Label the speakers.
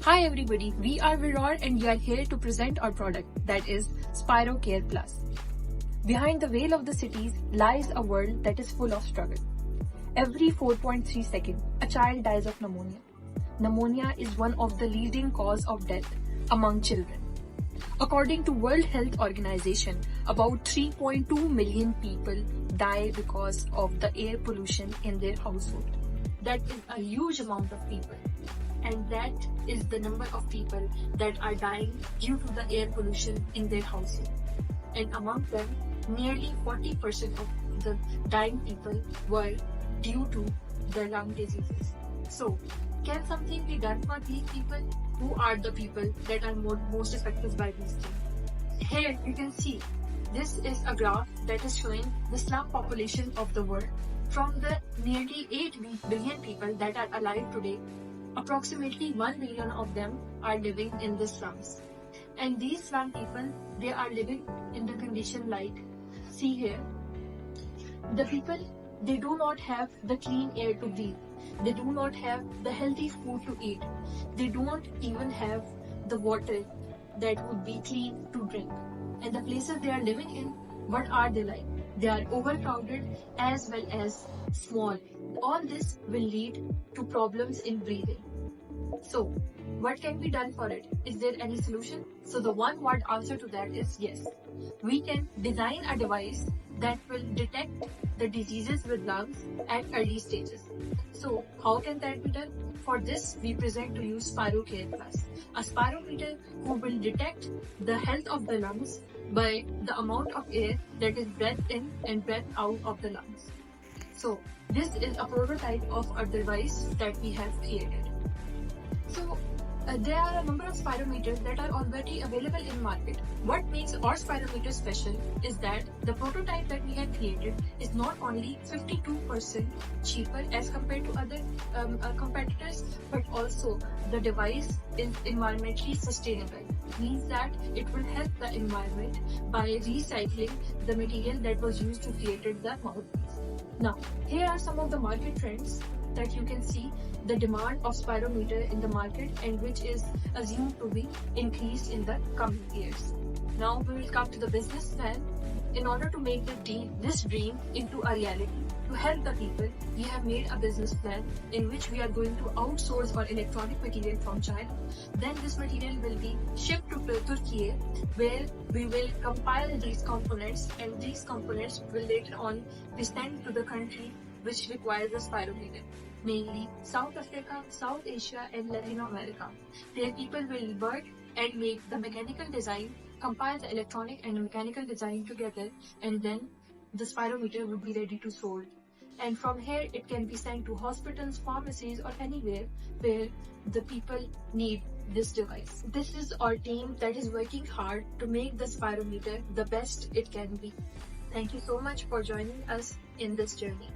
Speaker 1: Hi everybody, we are Viror and we are here to present our product, that is Spiro Care Plus. Behind the veil of the cities lies a world that is full of struggle. Every 4.3 seconds, a child dies of pneumonia. Pneumonia is one of the leading cause of death among children. According to World Health Organization, about 3.2 million people die because of the air pollution in their household. That is a huge amount of people. And that is the number of people that are dying due to the air pollution in their household. And among them, nearly 40% of the dying people were due to the lung diseases. So, can something be done for these people? Who are the people that are most affected by these things? Here you can see, this is a graph that is showing the slum population of the world. From the nearly 8 billion people that are alive today, approximately 1 billion of them are living in the slums. And these slum people, they are living in the condition like, see here, the people, they do not have the clean air to breathe. They do not have the healthy food to eat. They don't even have the water that would be clean to drink. And the places they are living in, what are they like? They are overcrowded as well as small. All this will lead to problems in breathing. So, what can be done for it? Is there any solution? So the one word answer to that is yes. We can design a device that will detect the diseases with lungs at early stages. So how can that be done? For this, we present to you Spiro Care Plus, a spirometer who will detect the health of the lungs by the amount of air that is breathed in and breathed out of the lungs. So this is a prototype of a device that we have created. So there are a number of spirometers that are already available in market. What makes our spirometer special is that the prototype that we have created is not only 52% cheaper as compared to other competitors, but also the device is environmentally sustainable. Means that it will help the environment by recycling the material that was used to create the mouthpiece. Now, here are some of the market trends that you can see the demand of spirometer in the market and which is assumed to be increased in the coming years. Now we will come to the business plan. In order to make this dream into a reality, to help the people, we have made a business plan in which we are going to outsource our electronic material from China. Then this material will be shipped to Turkey, where we will compile these components, and these components will later on be sent to the country which requires a spirometer, mainly South Africa, South Asia and Latin America. Their people will work and make the mechanical design, compile the electronic and mechanical design together, and then the spirometer would be ready to sold. And from here it can be sent to hospitals, pharmacies or anywhere where the people need this device. This is our team that is working hard to make the spirometer the best it can be. Thank you so much for joining us in this journey.